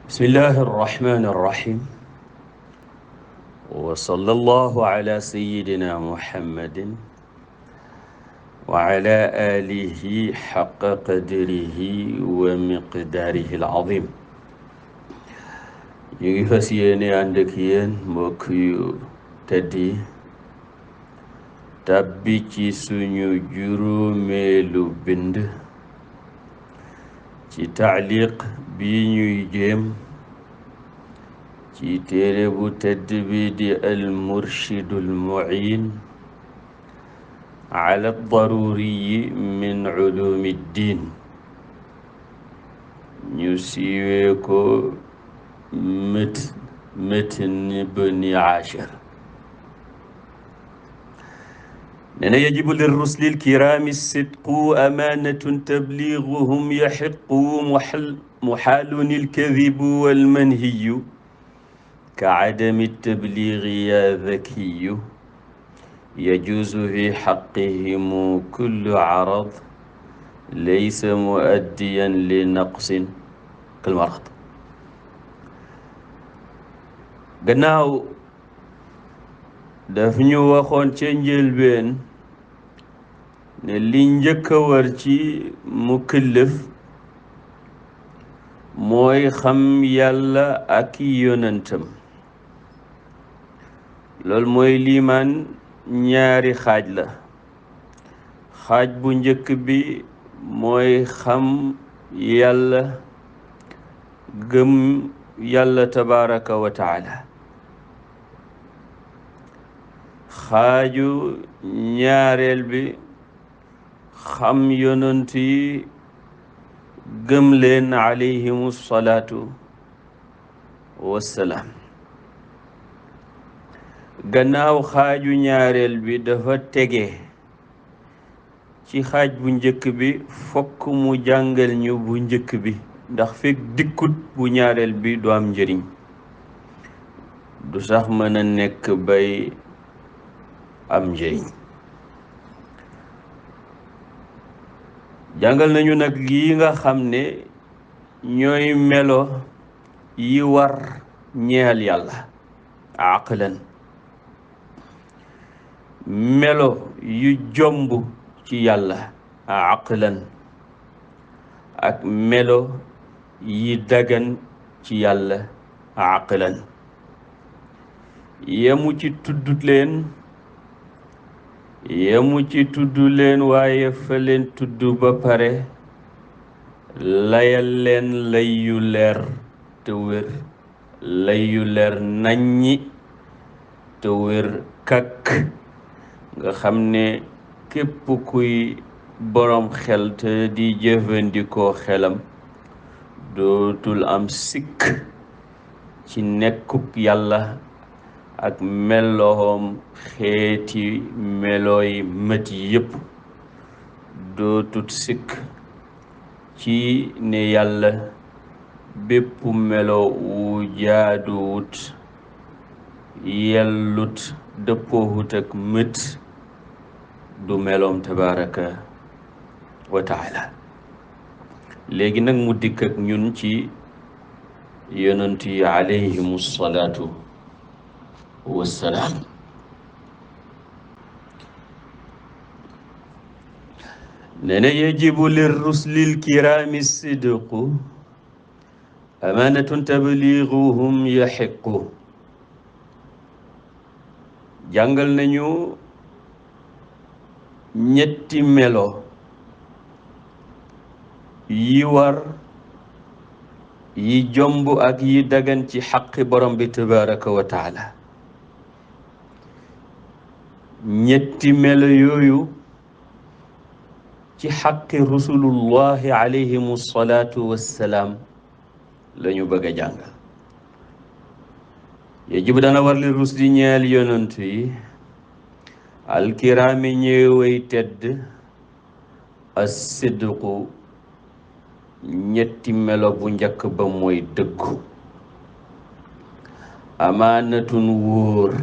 bismillahi arrahmani irrahim wa sallallahu ala sayidina muhammadin wa ala alihi xaqa qadrihi wa miqdaarihi alazim. ñu ngi fas yéene ànd ak yéen mbokk yu tedd yi tàbbi ci suñu juróomeelu bind ci taaliq bi ñuy jéem ci téere bu tedd bi di al-Murshidu al-Mu'in ala ad-daruriyi min ulumi ddin, ñu siiwee ko Matn Ibni Ashir. nena yajibu lirrusli lkirami sidqu amanatun tabliguhum yaxiqu muxaalun ilkadibu walmanhiyu ka cadami tabligi ya dhakiyu yajuuzu fi xaqihimu kullu carad laysa muaddiyan li naqsin kalmarad. gannaaw daf ñu waxoon ca njëlbeen ne li njëkk a war ci mukallaf mooy xam yàlla ak yonentam. loolu mooy liimaan ñaari xaaj la. xaaj bu njëkk bi mooy xam yàlla, gëm yàlla tabaraka wa taala. xaaju ñaareel bi xam yonent yi, gëm leen alayhimu salaatu wassalaam. gannaaw xaaju ñaareel bi dafa tege ci xaaj bu njëkk bi, fokk mu jàngal ñu bu njëkk bi, ndax fekk dikkut bu ñaareel bi du am njëriñ, du sax mën a nekk bay am njëriñ. jàngal nañu nag lii nga xam ne ñooy melo yi war ñeel yàlla aqlan, melo yu jomb ci yàlla aqlan, ak melo yi dagan ci yàlla aqlan. yemu ci tuddut leen waaye fa leen tudd ba pare layal leen lay yu leer te wér, lay yu leer naññi te wér kakk, nga xam ne képp kuy boroom xel te di jëfandikoo xelam dootul am sikk ci nekkuk yàlla ak meloom xeeti melooy mët yépp. dootut sikk ci ne yàlla bépp melo wu jaaduwut, yellut, dëppoowut ak mët du meloom tabaraka wa taala. léegi nag mu dikk ak ñun ci yonent yi alayhimu salaatu wassalaam. nene yajibu lirruslil kiraami sidqu amanatun tabliguhum yaxiqu. jàngal nañu ñetti melo yi war, yi jomb ak yi dagan ci xaqi borom bi tabaraka wa taala. ñetti melo yooyu ci xaqi rusulullahi alayhimu salaatu wassalaam la ñu bëgg a jàngal. yajibu dana war li rusli ñeel yonent yi alkiraami ñëwey tedd as-sidqu ñetti melo bu njëkk ba mooy dëggu, amaanatun wóor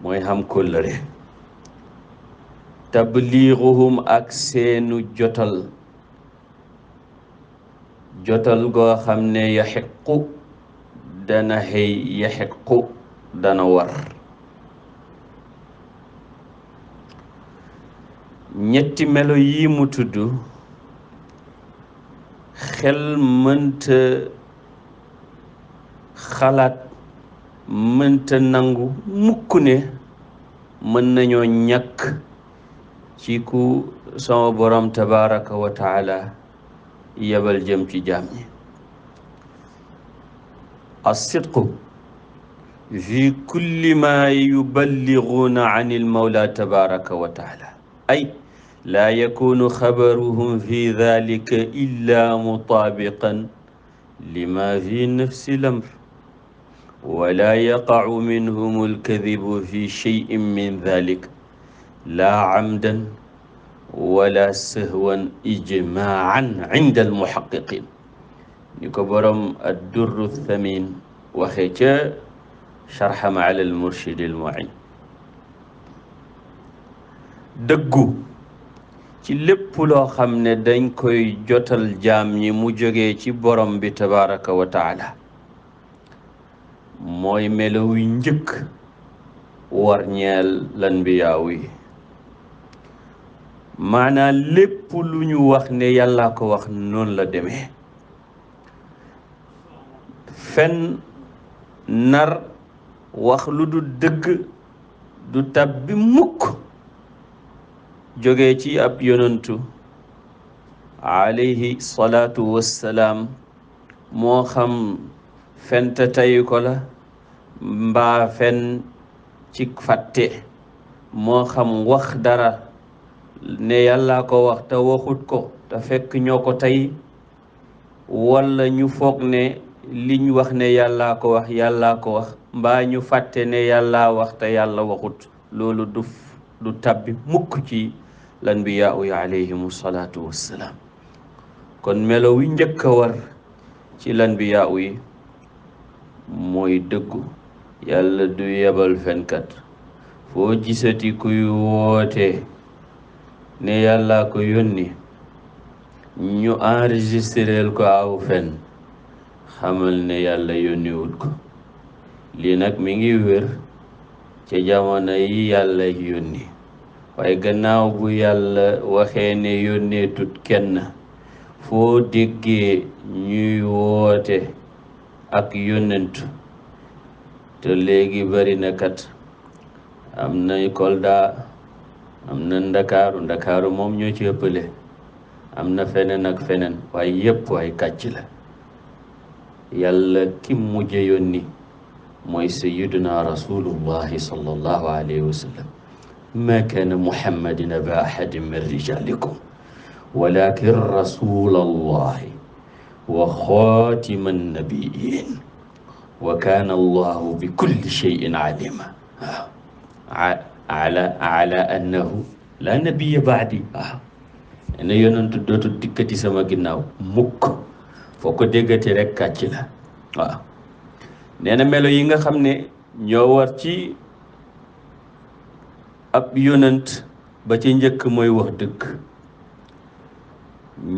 mooy xam kóllëre, tabliiguhum ak seenu jotal jotal goo xam ne yaxiqu dana xëy yaxiqu dana war. ñetti melo yi mu tudd xel mënta xalaat mënta nangu mukk ne mën nañoo ñàkk ci ku sama borom tabaraka wa taala yebal jëm ci jaam ñi. as-sidqu fi kulli ma yuballighuuna an il-mawla tabaraka wa taala ay laa yakunu xabaruhum fi dalika illa mutaabiqan lima fi nafsi l-amr wala yaqacu minhum al-kadibu fi cheyin min dalik laa amdan wala sahwan ijmaacan inda almuhaqiqin ni ko borom addurru thamin waxee ca sharxam ala almurshid almuin. dëggu ci lépp loo xam ne dañ koy jotal jaam ñi mu jógee ci borom bi tabaraka wa taala mooy melo wi njëkk war ñeel lanbiyaaw yi. maanaam lépp lu ñu wax ne yàlla ko wax noonu la demee. fen nar wax lu du dëgg du tabbi mukk jógee ci ab yonantu alayhi salaatu wassalaam, moo xam fen te tayu ko la mbaa fen ci fàtte, moo xam wax dara ne yàlla ko wax te waxut ko te fekk ñoo ko tey, walla ñu foog ne liñ wax ne yàlla ko wax yàlla ko wax, mbaa ñu fàtte ne yàlla wax te yàlla waxut. loolu du tabbi mukk ci lanbiyaa yi alayhimu salaatu wassalaam. kon melo wi njëkk a war ci lanbiyaa yi mooy dëggu. yàlla du yebal fenkat. foo gisati kuy woote ne yàlla ko yónni ñu enregistreel ko aw fen, xamal ne yàlla yónniwut ko. lii nag mi ngi wér ca jamono yi yàlla yónni, waaye gannaaw bu yàlla waxee ne yónneetut kenn, foo déggee ñuy woote ak yónnentu te léegi bari na kat. am na Kolda, am na Ndakaaru moom ñoo ci ëppale, am na feneen ak feneen, waaye yépp waaye kàcc la. yàlla ki mujj yónni mooy sayyiduna rasulullahi sallallahu alayhi wa sallam. ma kaana muhammadin aba ahadin min rijalikum walakin rasulallahi wa xaatima annabiyin wa kaana allahu bi kulli cheyin alima. ala annahu la nabiya baadi. waaw ne yonentu dootu dikkati sama ginnaaw mukk. foo ko déggati rek kàcc la. waaw nee na melo yi nga xam ne ñoo war ci ab yonent, ba ci njëkk mooy wax dëgg.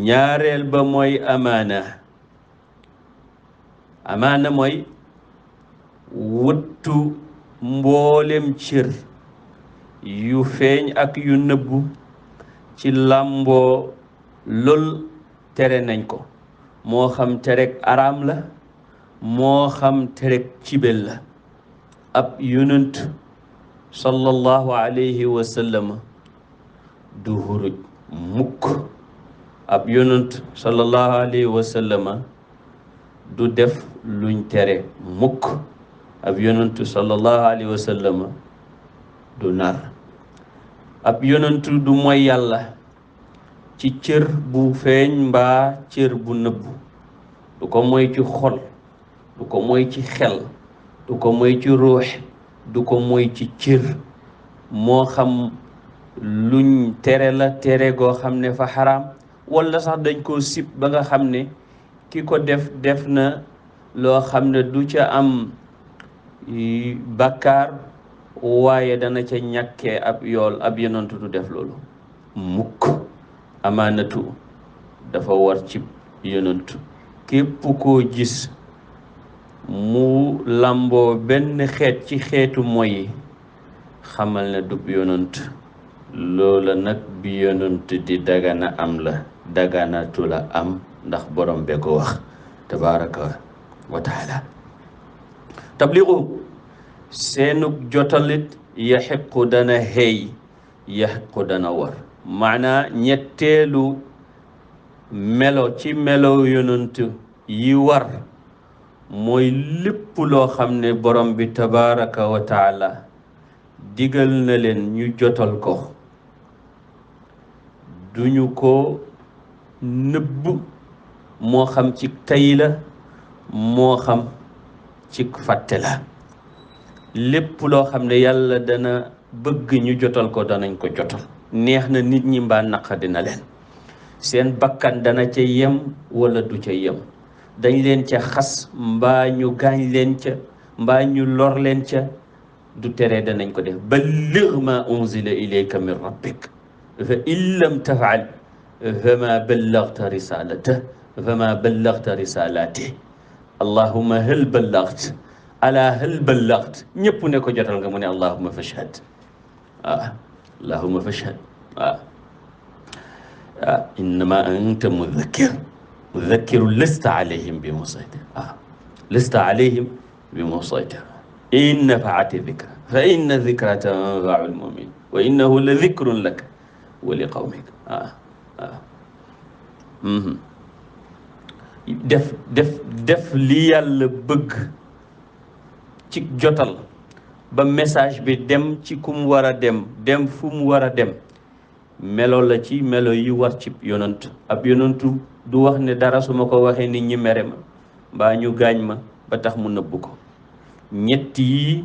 ñaareel ba mooy amaana. amaana mooy wëttu mboolem cër yu feeñ ak yu nëbbu ci làmboo lool tere nañ ko, moo xam terek araam la, moo xam terek cibel la. ab yonent sallallahu alayhi wa sallam du huruj mukk. ab yonent sallallahu alayhi wa sallam du def luñ tere mukk. ab yonent sallallahu alayhi wa sallam du nar. ab yonent du mooy yàlla ci cër bu feeñ mbaa cër bu nëbbu. du ko mooy ci xol, du ko mooy ci xel, du ko mooy ci ruux, du ko mooy ci cër. moo xam luñ tere la, tere goo xam ne fa xaraam, walla sax dañ koo sib ba nga xam ne ki ko def na loo xam ne du ca am bàkkaar, waaye dana ca ñàkkee ab yool. ab yonantu du def loolu mukk. amaanatu dafa war ci yonantu. képp koo gis mu làmboo benn xeet ci xeetu moy xamal ne dub yonant loola nag bi yonant di dagana am la daganatu la am ndax borom be ko wax tabaraka wa taala tabligu seenug jotalit yaxiqu dana xeey yaxiqu dana war maanaa ñetteelu melo ci melo yonant yi war mooy lépp loo xam ne borom bi tabaraka wa taala digal na leen ñu jotal ko duñu ko nëbb moo xam ci tay la moo xam ci fàtte la lépp loo xam ne yàlla dana bëgg ñu jotal ko danañ ko jotal neex na nit ñi mbaa naqadi na leen seen bakkan dana ca yem wala du ca yem dañ leen ca xas mbaa ñu gaañ leen ca mbaa ñu lor leen ca du tere danañ ko def balligh ma unzila ilayka min rabbik fa in lam tafal fama ballagta risalata fama ballagta risalati allahumma hal ballagt ala hal ballagt ñëpp ne ko jotal nga mu ne allahumma fashhad allahumma fashhad innama anta mudhakkir lasta alayhim bi musaytir lasta alayhim bi musaytir in nafaati dhikra fa inna dhikra tanfau almumin wa innahu la dhikrun lak wa li qawmik def li yàlla bëgg ci jotal ba message bi dem ci ku mu war a dem fu mu war a dem melo la ci melo yi war ci yonant ab yonantu du wax ne dara su ma ko waxee nit ñi mere ma mbaa ñu gaañ ma ba tax mu nëbb ko ñett yi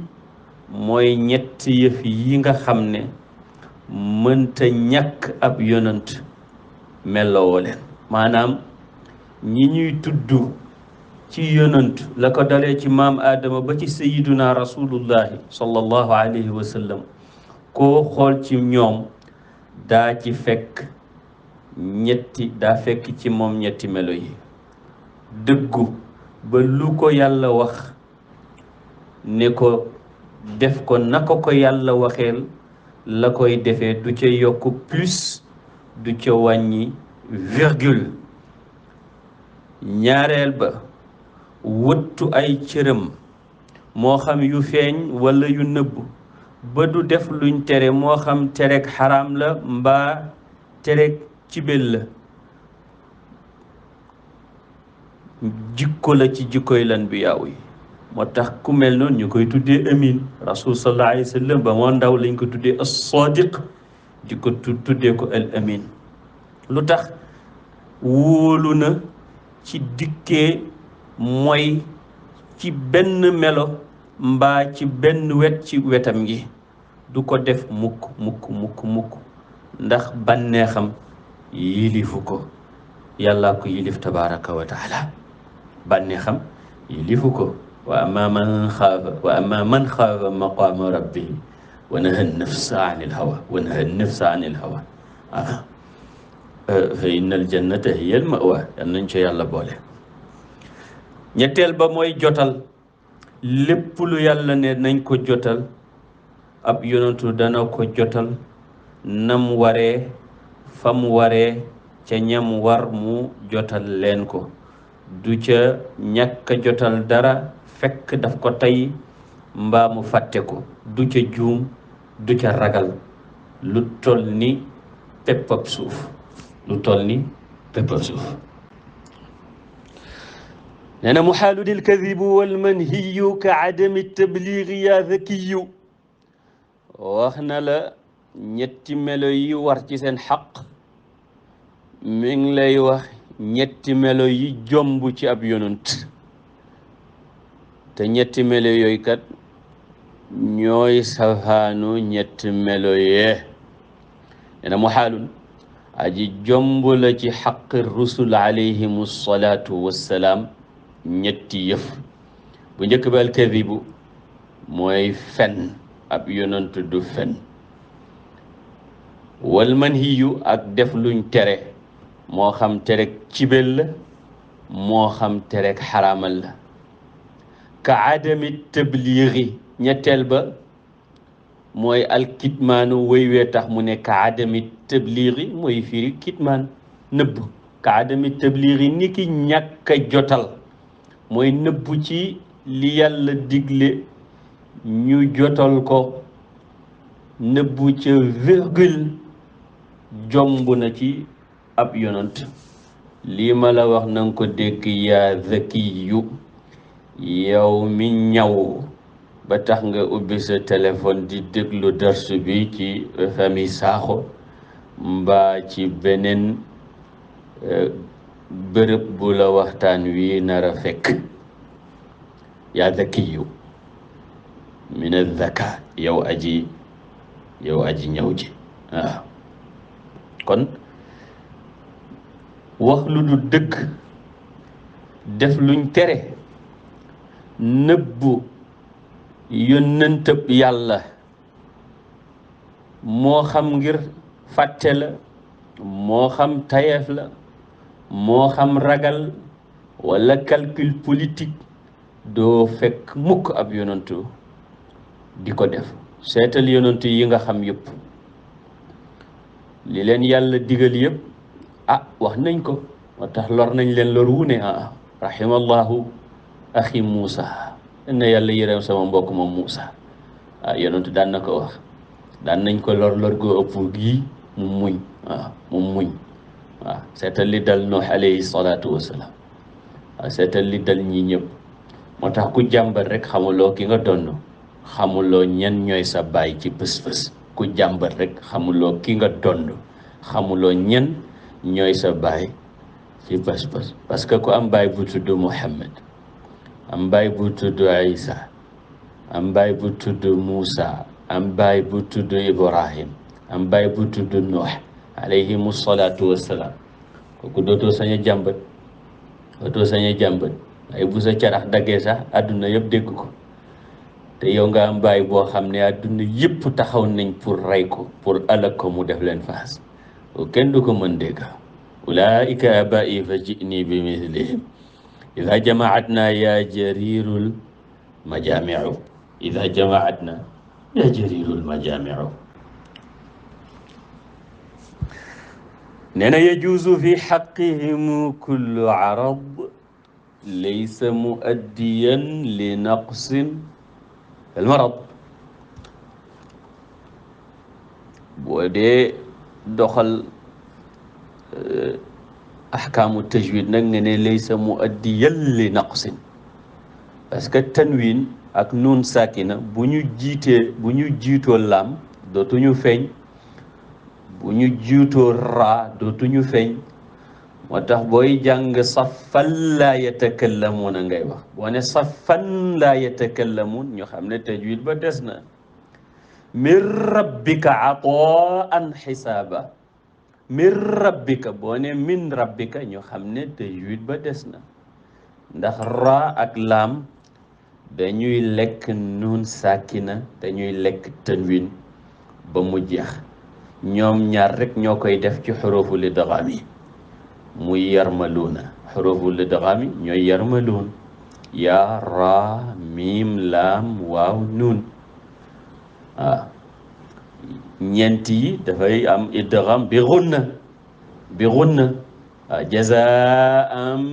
mooy ñett yëf yi nga xam ne mënta ñàkk ab yonant meloo leen maanaam ñi ñuy tudd ci yonant la ko dalee ci maam Adama ba ci sayiduna rasulullahi sallallahu alayhi wa sallam koo xool ci ñoom daa fekk ci moom ñetti melo yi dëggu ba lu ko yàlla wax ne ko def ko naka ko yàlla waxeel la koy defee du ca yokk plus du ca wàññi virgule ñaareel ba wëttu ay cëram moo xam yu feeñ walla yu nëbb ba du def luñ tere moo xam terek xaraam la mbaa terek cibel la jikko la ci jikkoy lan bi yaaw yi moo tax ku mel noonu ñu koy tuddee amin rasul sallallahu alayhi wa sallam ba moo ndaw lañ ko tuddee as-sadiq di ko tuddee ko al amin lu tax wóolu na ci dikkee mooy ci benn melo mbaa ci benn wet ci wetam gi du ko def mukk ndax bànneexam yilifu ko yàlla ko yilif tabaraka wa taala bànneexam yilifu ko wa amma man xaafa maqaama rabbihi wa naha nafsa an il hawa fa inna al jannata hiya al mawa yal nañ ci yàlla boole ñetteel ba mooy jotal lépp lu yàlla ne nañ ko jotal ab yonantu dana ko jotal nam waree fam waree ca ñam war mu jotal leen ko du ca ñàkk jotal dara fekk daf ko tey mbaa mu fàtte ko du ca juum du ca ragal lu toll ni peppab suuf nee na muxaalu dil kadibu walmanhiyu ka adami tabliigi yaa zakiyu wax na la ñetti melo yi war ci seen xaq mi ngi lay wax ñetti melo yi jomb ci ab yonant te ñetti melo yooyu kat ñooy safaanu ñetti melo yee nee na muxaalun aji jomb la ci xaqi rusul alayhimu salaatu wassalaam ñetti yëf bu njëkk ba alkadibu mooy fen ab yonant du fen wal manhiyu ak def luñ tere moo xam terek cibel la moo xam terek xaraamal la ka adami tabliigi ñetteel ba mooy alkitmaanu wéy wee tax mu ne ka adami tabliigi mooy firi kitmaan nëbb ka adami tabliigi ni ki ñàkk a jotal mooy nëbbu ci li yàlla digle ñu jotal ko nëbbu ca virgule jomb na ci ab yonant lii ma la wax nanga ko dégg yaa zakiyu yow mi ñaw ba tax nga ubbi sa téléphone di déglu darsu bi ci famille Sakho mbaa ci beneen bërëb bu la waxtaan wi nar a fekk yaa zakiyu min azaka yow aji ñaw ji waaw kon wax lu du dëgg def luñ tere nëbbu yónnentëb yàlla moo xam ngir fàtte la moo xam tayeef la moo xam ragal walla calcul politique doo fekk mukk ab yonantu di ko def seetal yonantu yi nga xam yëpp li leen yàlla digal yëpp wax nañ ko moo tax lor nañ leen lor wu ne rahimallahu axi Muusa na yàlla yërëm sama mbokk moom Muusa yonantu daan na ko wax daan nañ ko lor goo ëpp gii mu muñ mu muñ seetal li dal Nuux alayhi salaatu wasalaam seetal li dal ñi ñëpp moo tax ku jàmbat rek xamuloo ki nga donn xamuloo ñen ñooy sa baay ci bés-bés ku jàmbat rek xamuloo ki nga donn xamuloo ñen ñooy sa baay ci bés-bés parce que ku am baay bu tudd Muhammad am baay bu tudd Isa am baay bu tudd Muusa am baay bu tudd Ibrahim am baay bu tudd Nuux alayhimu salaatu wassalaam kooku dootoo sañ a jàmbat waaye bu sa carax daggee sax àdduna yëpp dégg ko te yow nga am baay boo xam ne àdduna yëpp taxaw nañ pour rey ko pour alak ko mu def leen faas kenn du ko mën dégg ulaika abai fa jini bi mislihim ida jamaatna ya jarirul majamiu ida jamaatna ya jarirul majamiu nee na yajuusu fi xaqihim kullu arad laysa muaddiyan li naqsin almarad boo dee doxal ahkaamu tajwid nag nga ne laysa muaddiyan li naqsin parce que tanwin ak nun sakina bu ñu jiitoo laam dootuñu feeñ bu ñu jiitoo raa dootuñu feeñ moo tax booy jàng saffan laa yatakallamuun a ngay wax boo ne saffan laa yatakallamuun ñu xam ne tajwid ba des na min rabbika ataan xisaaba min rabbika boo ne min rabbika ñu xam ne tajwid ba des na ndax raa ak laam dañuy lekk nuun sakina dañuy lekk tanwin ba mu jeex ñoom ñaar rek ñoo koy def ci xuruful idgaam yi muy yarmaluuna xuruful idgaam yi ñooy yarmaluun yaa raa miim laam waaw nuun ñeent yi dafay am idgaam bi gunna jazaa am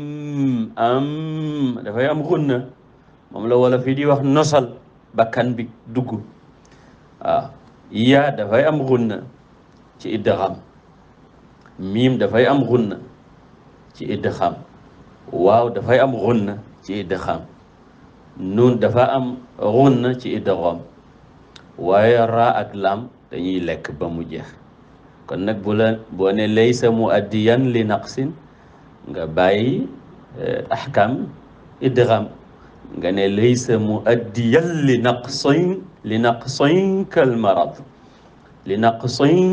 dafay am gunna moom la wala fii di wax nosal bakkan bi dugg yaa dafay am gunna ci idgaam miim dafay am gunna ci idgaam waaw dafay am gunna ci idgaam nuun dafa am gunna ci idgaam waaye raa ak laam dañuy lekk ba mu jeex kon nag boo ne laysa muaddiyan li naqsin nga bàyyi ahkam idgaam nga ne laysa muaddiyan li naqsin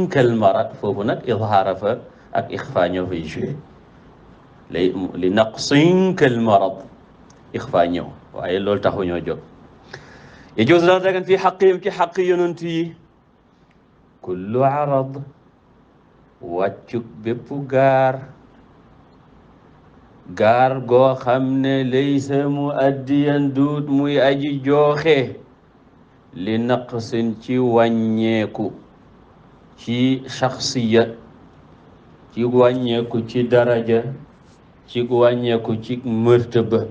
kal marad foofu nag idhaara fa ak ixfa ñoo fay joué li naqsin kal marad ixfa ñëw waaye loolu taxu ñoo jóg yajuuz dana dagan fi xaqihim ci xaq yonent yi kullu arad wàccuk bépp gaar gaar goo xam ne laysa mu addiyan duut muy aji jooxe li naqsin ci wàññeeku ci shaxsiya ci wàññeeku ci daraja ci wàññeeku ci mërtaba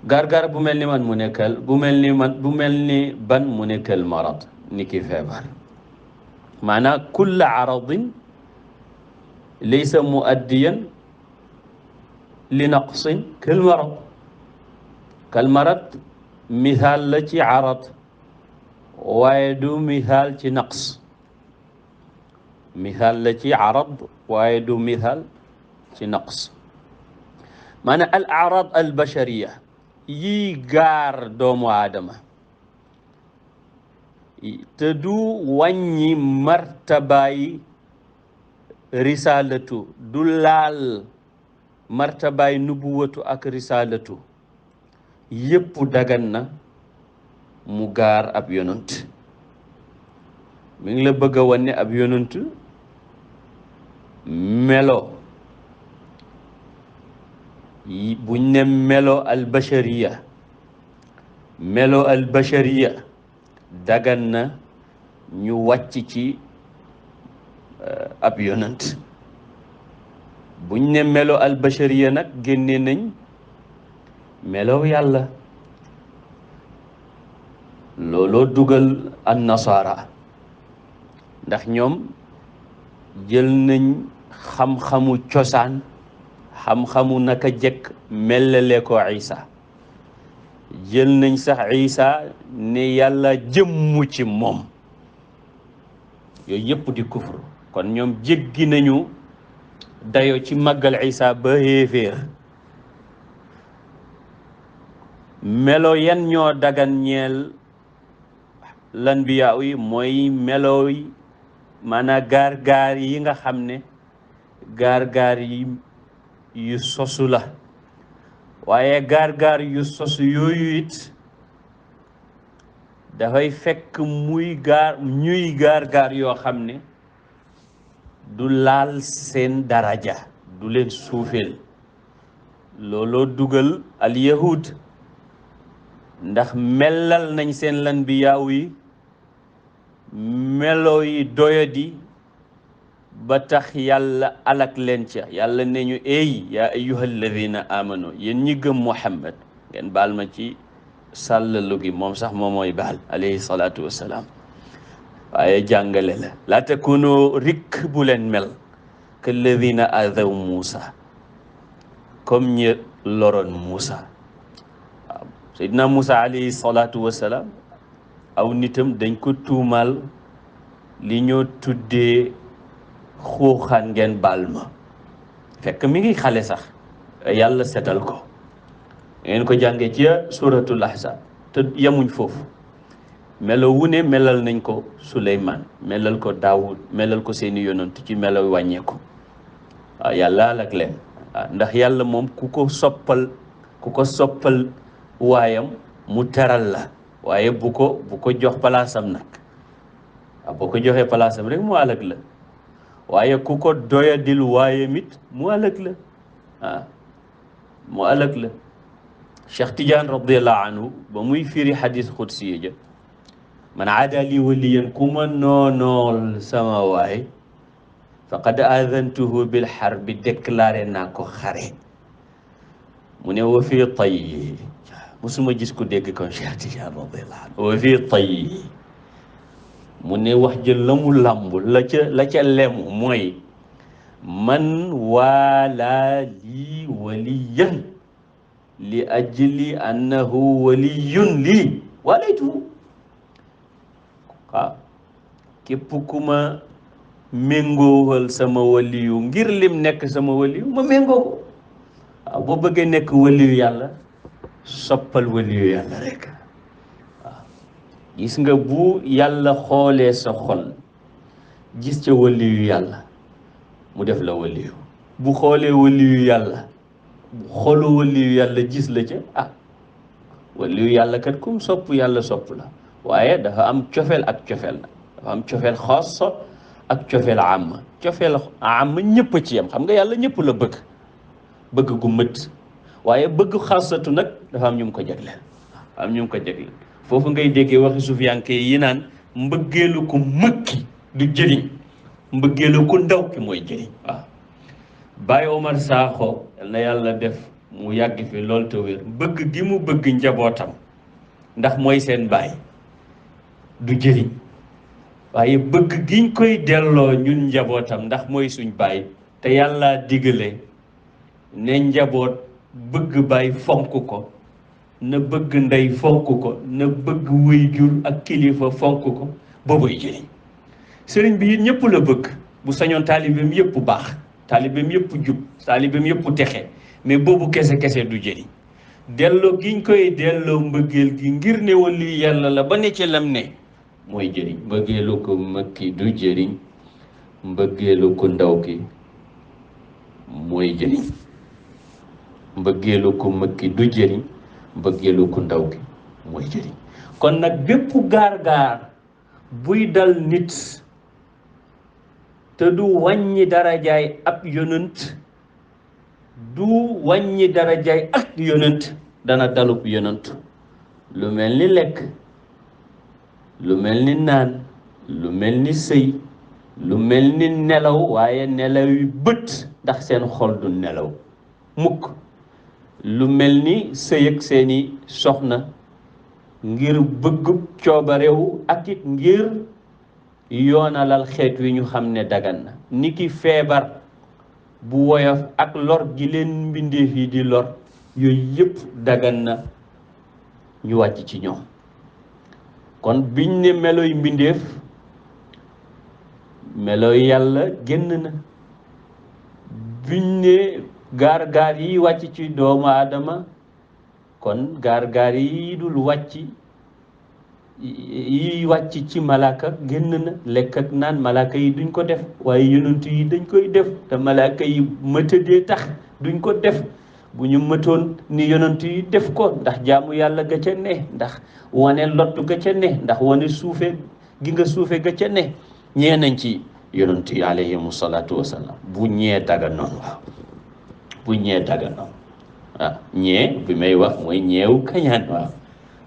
gaar-gaar bu mel ni man mu nekkal bu mel ni ban mu nekkal marad ni ki feebar maanaam kulla aradin laysa muaddiyan li naqsin kal marad misaal la ci arad waaye du misaal ci naqs misaal la ci arad waaye du misaal ci naqs maanaam al arad al bashariya yii gaar doomu aadama te du wàññi martabaay risalatu du laal martabaay nubuwatu ak risalatu yépp dagan na mu gaar ab yonant mi ngi la bëgg a wane ab yonant melo buñ ne melo albashariya dagan na ñu wàcc ci ab yonant buñ ne melo albashariya nag génne nañ melo yàlla looloo dugal an nasara ndax ñoom jël nañ xam-xamu cosaan xam-xamu naka jekk mellale ko Isa jël nañ sax Isa ne yàlla jëmmu ci moom yooyu yëpp di kufru kon ñoom jéggi nañu dayo ci màggal Isa ba xéeféer melo yan ñoo dagan ñeel lanbiyaa yi mooy melo yi maanaam gaar-gaar yi nga xam ne gaar-gaar yi yu sosu la waaye gaar-gaar yu sosu yooyu it dafay fekk ñuy gaar-gaar yoo xam ne du laal seen daraja du leen suufeel looloo dugal al yahud ndax mellal nañ seen lanbiyaaw yi melo yi doyadi ba tax yàlla alak leen ca yàlla ne ñu eey yaa ayyuha alladina amanu yéen ñi gëm Muhammad ngeen baal ma ci sàllalu gi moom sax moom mooy baal alayhi salaatu wassalaam waaye jàngale la laa takunu rikk bu leen mel que alladina adaw Muusa comme ñi loroon Muusa waaw Seydina Muusa alayhi salaatu wassalaam aw nitam dañ ko tuumaal li ñoo tuddee xuuxaan ngeen baal ma fekk mi ngi xale sax yàlla setal ko ngeen ko jàngee ci suratul ahzab te yemuñ foofu melo wu ne melal nañ ko Suleymaan melal ko Daawud melal ko seeni yonent ci melo wàññeeku waaw yàlla alak leen waaw ndax yàlla moom ku ko soppal waayam mu teral la waaye bu ko jox palaasam nag waaw boo ko joxee palaasam rek mu alak la waaye ku ko doyadil waaye mit mu alak la waaw mu alak la Cheikh Tidiane radiallahu anhu ba muy firi xadis xudsiya ja man aada li waliyan ku ma noonool sama waay faqad aadantuhu bil harbi déclaré naa ko xare mu ne wa fii tay musuma gis ku dégg kon Cheikh Tidiane radiallahu anhu wa fii tay mu ne wax jël la mu làmb la ca lemu mooy man waalaa lii waliyan li ajli annahu waliyun lii waalaytuhu waaw képp ku ma méngoowal sama waliyu ngir lim nekk sama waliyu ma méngoo ko waaw boo bëggee nekk waliyu yàlla soppal waliyu yàlla rek waaw gis nga bu yàlla xoolee sa xol gis ca waliyu yàlla mu def la waliyu bu xoolee waliyu yàlla xolu waliyu yàlla gis la ca waliyu yàlla kat kum sopp yàlla sopp la waaye dafa am cofeel ak cofeel nag dafa am cofeel xaasa ak cofeel am cofeel am ñëpp a ci yam xam nga yàlla ñëpp la bëgg bëgg gu mët waaye bëgg xasatu nag dafa am ñu mu ko jagleel am ñu mu ko jagleel foofu ngay déggee waxi sufiyanke yi naan mbëggeelu ku mëkki du jëriñ mbëggeelu ku ndaw ki mooy jëriñ waaw Baye Omar Sakho yal na yàlla def mu yàgg fi lool te wér bëgg gi mu bëgg njabootam ndax mooy seen baay du jëriñ waaye bëgg giñ koy delloo ñun njabootam ndax mooy suñ baay te yàlla digale ne njaboot bëgg baay fonk ko na bëgg ndey fonk ko na bëgg waajur ak kilifa fonk ko boobuy jëriñ sëriñ bi it ñëpp la bëgg bu sañoon taalibeem yëpp baax taalibeem yëpp jub taalibeem yëpp texe mais boobu kese du jëriñ delloo giñ koy delloo mbëggeel gi ngir ne wali yàlla la ba ne ci lam ne mooy jëriñ mbëggeelu ko mëkki du jëriñ mbëggeelu ko ndaw ki mooy jëriñ mbëggeelu ko mëkki du jëriñ mbëggeelu ko ndaw ki mooy jëriñ kon nag bépp gaar-gaar buy dal nit te du wàññi darajaay ab yonent du wàññi darajaay ak yonent dana dalub yonent lu mel ni lekk lu mel ni naan lu mel ni sëy lu mel ni nelaw waaye nelaw yu bët ndax seen xol du nelaw mukk lu mel ni sëy ak seeni soxna ngir bëggub coobarewu ak it ngir yoonalal xeet wi ñu xam ne dagan na ni ki feebar bu woyof ak lor gi leen mbindeef yi di lor yooyu yëpp dagan na ñu wàcc ci ñoom kon biñ ne meloy mbindeef meloy yàlla génn na biñ ne gaar-gaar yi wàcc ci doomu aadama kon gaar-gaar yi dul wàcc yi wàcc ci malaaka génn na lekk ak naan malaaka yi duñ ko def waaye yonent yi dañ koy def te malaaka yi mëtëdee tax duñ ko def bu ñu mëtoon ni yonent yi def ko ndax jaamu yàlla ga ca ne ndax wane lottu ga ca ne ndax wane suufe gi nga suufe ga ca ne ñee nañ ci yonent yi alayhimu salaatu wasalaam bu ñee daga noonu waaw bu ñee daga noonu waaw ñee bi may wax mooy ñeewu kañaan waaw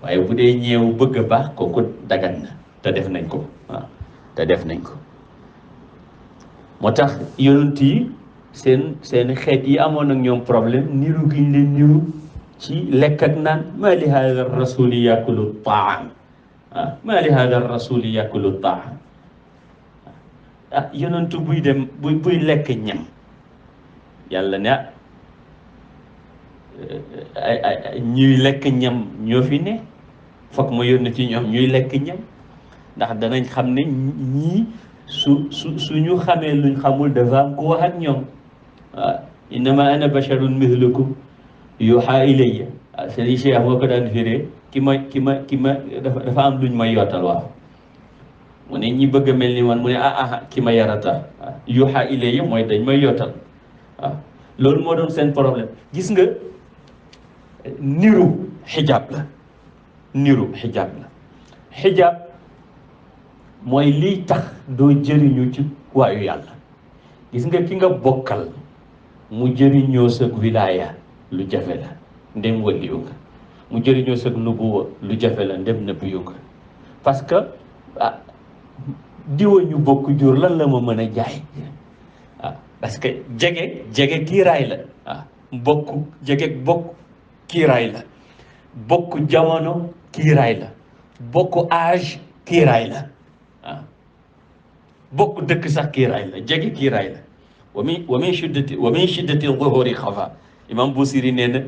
waaye bu dee ñeewu bëgg a baax kooku dagan na te def nañ ko waaw te def nañ ko moo tax yonent yi seen xeet yi amoon ak ñoom problème niru gi ñu leen niru ci lekk ak naan ma li hada rasuli yakulu taam ah ma li hada rasuli yakulu taam ah yonent buy dem buy lekk ñam yàlla ne ñuy lekk ñam ñoo fi ne foog ma yónni ci ñoom ñuy lekk ñam ndax danañ xam ne ñii suñu xamee luñ xamul dafa am ku wax ak ñoom waaw innama ana basharun mithlukum yuha ilayya waaw sëriñ Cheikh moo ko daan firee ki ma dafa am luñ may yootal waaw mu ne ñi bëgg a mel ni man mu ne ki ma yarata waaw yuha ilayya mooy dañ may yootal waaw loolu moo doon seen problème gis nga niru xijaab la xijaab mooy liy tax doo jëriñu ci waayu yàlla gis nga ki nga bokkal mu jëriñoo sa wilaaya lu jafe la ndem waliyu nga mu jëriñoo sa nubuwa lu jafe la ndem nabiyu nga parce que diwa ñu bokk jur lan la ma mën a jaay parce que jege kiiraay la bokk kiiraay la bokk jamono kiiraay la bokk âge kiiraay la bokk dëkk sax kiiraay la jege kiiraay la wa min shiddati zuhuri xafa imam Busiri nee na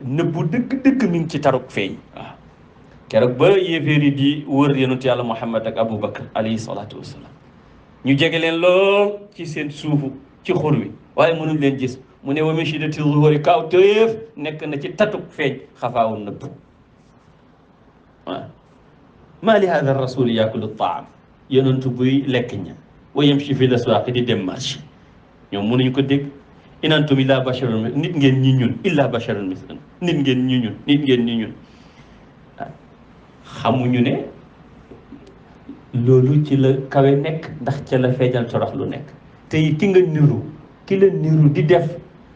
nëbbu dëgg mi ngi ci taruk feeñ waaw keroog ba yéeféeri di wër yonent yàlla Muhammad ak Aboubacar alayhi salaatu wasalaam ñu jege leen lool ci seen suufu ci xur wi waaye mënuñ leen gis mu ne wa min shiddati zuhuri kaw téef nekk na ci tatuk feeñ xafaawu nëbb waaw maa li hada rasuli yakulu taam yonentu buy lekk ña wa yamshi fi laswaaqi di dem marché ñoom mënuñu ko dégg in antum illa basharun nit ngeen ñi ñun illa basharun misluna nit ngeen ñi ñun xamuñu ne loolu ci la kawe nekk ndax ca la feeñal torox lu nekk te ki nga niru ki la niru di def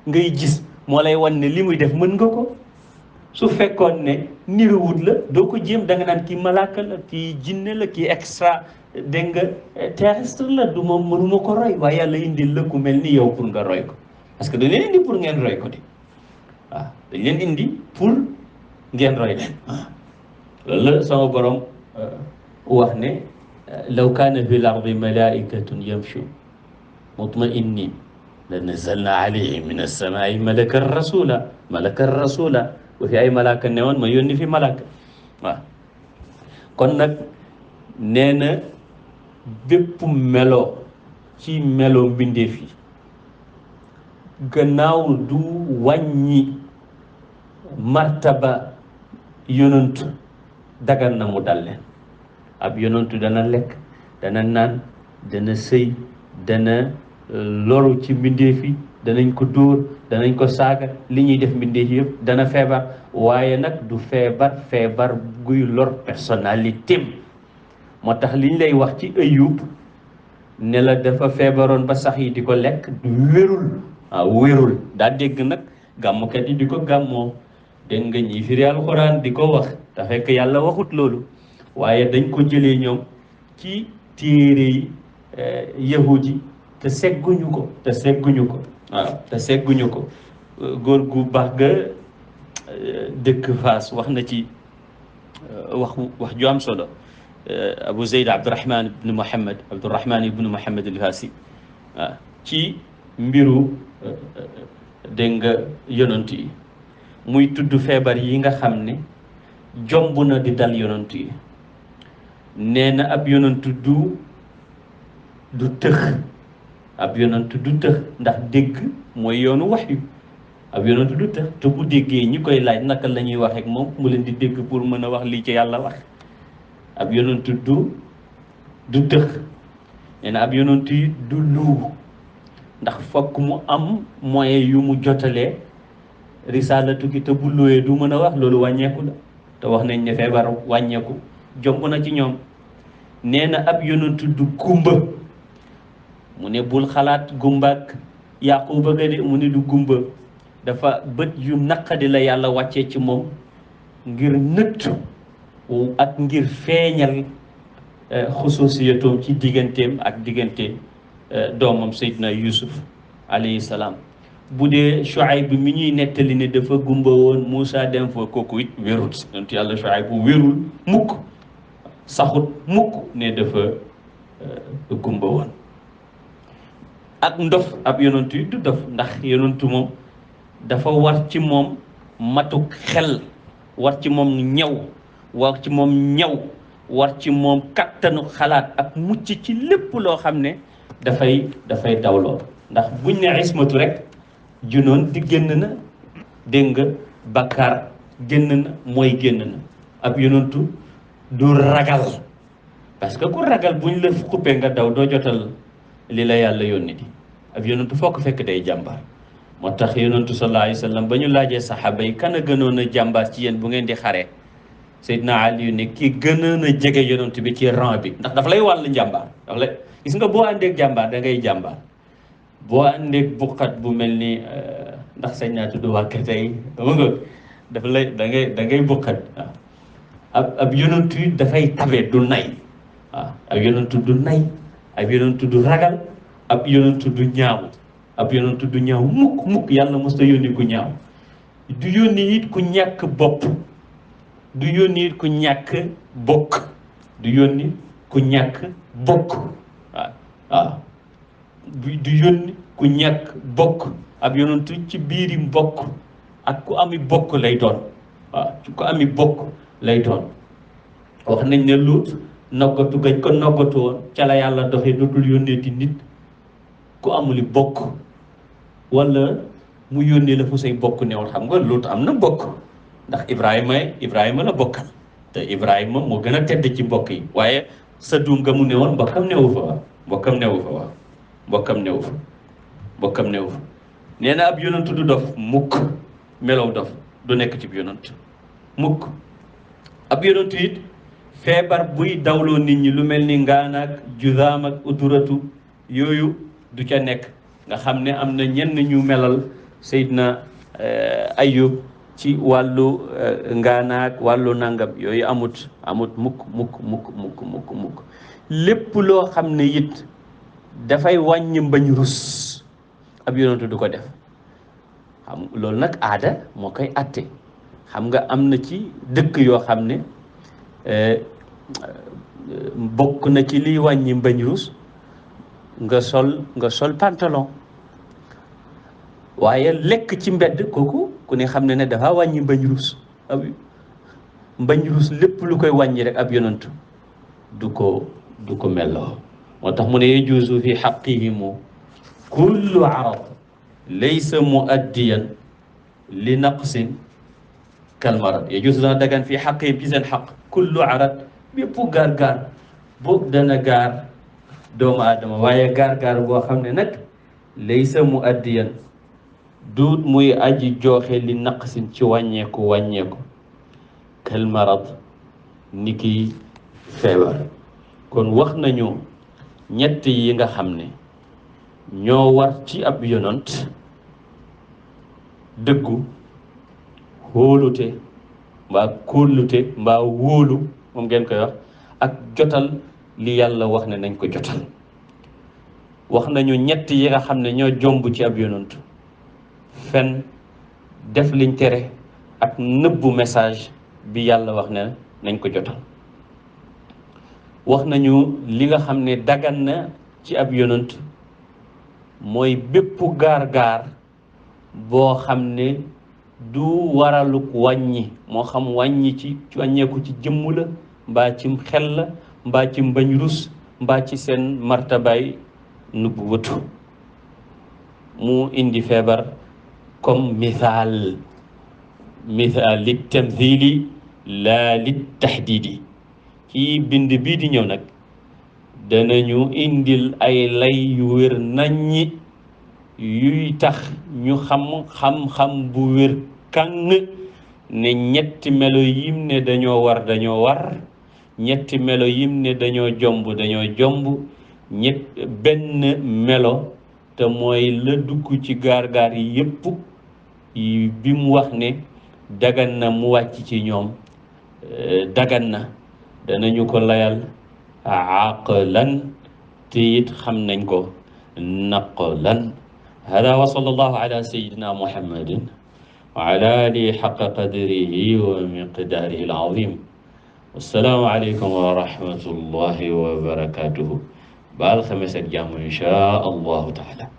ngay gis moo lay wan ne li muy def mën nga ko su fekkoon ne niruwut la doo ko jéem da nga naan kii malaaka la kii jinne la kii extra dégg nga terrestre la du moom mënuma ko roy waaye yàlla indil la ku mel ni yow pour nga roy ko parce que dañ leen indi pour ngeen roy ko di waaw dañ leen indi pour ngeen roy leen loolu la sama borom wax ne law kaana fi l ardi malaikatun yamshun mutma'innin la nazalna alayhim min as-samaa'i malakan rasula bu fi ay malaaka newoon ma yónni fi malaaka waaw kon nag nee na bépp melo ci melo mbindeef yi gannaaw du wàññi martaba yonantu dagan na mu dal leen ab yonantu dana lekk dana naan dana sëy dana loru ci mbindeef yi danañ ko dóor danañ ko saaga li ñuy def mbindeef yëpp dana feebar waaye nag du feebar guy lor personnalité moo tax liñ lay wax ci Ayub ne la dafa feebaroon ba sax yi di ko lekk du wérul daa dégg nag gàmmkat yi di ko gàmmoo dégg nga ñi firi alxuraan di ko wax te fekk yàlla waxut loolu waaye dañ ko jëlee ñoom ci téere yi yahud yi te segguñu ko waaw te segguñu ko góor gu baax ga dëkk Faas wax na ci wax ju am solo Abu Zayd Abdurahman ibnu Muhammad al-Fasi waaw ci mbiru dégg nga yonent yi muy tudd feebar yi nga xam ne jomb na di dal yonent yi nee na ab yonent du tëx ab yonent du tëx ndax dégg mooy yoonu waxyu ab yonent du tëx te bu déggee ñi koy laaj naka la ñuy wax ak moom mu leen di dégg pour mën a wax lii ci yàlla wax ab yonent du tëx nee na ab yonent yi du luu ndax fokk mu am moyen yu mu jotalee risalatu gi te bu luwee du mën a wax loolu wàññeeku la te wax nañ ne feebar wàññeeku jomb na ci ñoom nee na ab yonent du gumba mu ne bul xalaat gumbaak Yaquba ga de mu ne du gumba dafa bët yu naqadi la yàlla wàccee ci moom ngir nëtt ak ngir feeñal xususiyatoom ci digganteem ak diggante doomam Seydina Yusuf alayhi salaam bu dee Shuayb bi mi ñuy nettali ne dafa gumba woon Moussa dem fa kooku it wérul yonent yàlla Shuayb bu wérul mukk saxut mukk ne dafa gumba woon ak ndof ab yonantu yi du dof ndax yonantu moom dafa war ci moom matuk xel war ci moom ñaw war ci moom kattanu xalaat ak mucc ci lépp loo xam ne dafay dawloo ndax buñ ne ismatu rek junoon di génn na dégg nga bakkaar génn na mooy génn na ab yonantu du ragal parce que ku ragal buñ la xuppee nga daw doo jotal li la yàlla yónni di ab yonantu foo ko fekk day jàmbaar moo tax yonantu sallallahu alayhi wa sallam ba ñu laajee saxaaba yi kan a gënoon a jàmbaar ci yéen bu ngeen di xaree Seydina Ali ne kii gënoon a jege yonantu bi ci rang bi ndax dafa lay wàll njàmbaar dafa lay gis nga boo àndeek jàmbaar da ngay jàmbaar boo àndeek buqat bu mel ni ndax sañ naa tudd waa kër tey dama nga dafa lay da ngay buqat waaw ab yonantu yi dafay tabe du nay waaw ab yonantu du nay ab yonantu du ragal ab yonantu du ñaaw ab yonantu du ñaaw mukk yàlla mos ta yónni ku ñaaw du yónni it ku ñàkk bopp du yónni it ku ñàkk bokk du yónni ku ñàkk bokk waaw du yónni ku ñàkk bokk ab yonantu ci biiri mbokk ak ku ami bokk lay doon waaw ku ami bokk lay doon wax nañ ne Luut noggatu gañ ko noggatu woon ca la yàlla doxee dootul yónneeti nit ku amuli bokk wala mu yónnee la fu say bokk newul xam nga Luut am na bokk ndax Ibrahima la bokkal te Ibrahima moo gën a tedd ci mbokk yi waaye sa duum nga mu newoon mbokkam newu fa waaw mbokkam newu fa nee na ab yonantu du dof mukk melow dof du nekk ci yonant mukk ab yonantu it feebar buy dawloo nit ñi lu mel ni ngaanaak judaam ak uduratu yooyu du ca nekk nga xam ne am na ñenn ñu melal Seydina Ayub ci wàllu ngaanaak wàllu nangam yooyu amut mukk lépp loo xam ne it dafay wàññi mbañ rus ab yonentu du ko def xam loolu nag aada moo koy atte xam nga am na ci dëkk yoo xam ne bokk na ci liy wàññi mbañ rus nga sol pantalon waaye lekk ci mbedd kooku ku ne xam ne dafa wàññi mbañ rus mbañ rus lépp lu koy wàññi rek ab yonent du ko melloo moo tax mu ne yajuuzu fi xaqihimu kullu arad laysa muaddiyan li naqsin kalmarad yajuuzu dana dagan fi xaqihim ci seen xaq kullu arad bépp gaar-gaar boog dana gaar doomu aadama waaye gaar-gaar boo xam ne nag laysa muaddiyan duut muy aji jooxe li naqsin ci wàññeeku kalmarad ni ki feebar kon wax nañu ñett yi nga xam ne ñoo war ci ab yonant: dëggu, hóolute mbaa kóllute mbaa wóolu moom ngeen koy wax, ak jotal li yàlla wax ne nañ ko jotal. wax nañu ñett yi nga xam ne ñoo jomb ci ab yonant: fen, def liñ tere, ak nëbbu message bi yàlla wax ne nañ ko jotal. wax nañu li nga xam ne dagan na ci ab yonant mooy bépp gaar-gaar boo xam ne du waraluk wàññi, moo xam wàññeeku ci jëmm la mbaa ci xel la mbaa ci mbañ rus mbaa ci seen martabaay nubbu wëtu. mu indi feebar comme misaal li tamthili laa li tahdidi. ci bind bii di ñëw nag danañu indil ay lay yu wér naññi yuy tax ñu xam bu wér kàng ne ñetti melo yim ne dañoo war ñetti melo yim ne dañoo jomb benn melo te mooy la dugg ci gaar-gaar yi yépp bi mu wax ne dagan na mu wàcc ci ñoom dagan na danañu ko layal aqlan te it xam nañ ko naqlan. hada wa sallallahu ala sayyidina muhammadin wa ala alihi haqqa qadrihi wa miqdarihi al-azim. wassalaamu aleykum wa rahmatullahi wa barakatuhu. baal xames ak jàmm insha allahu taala.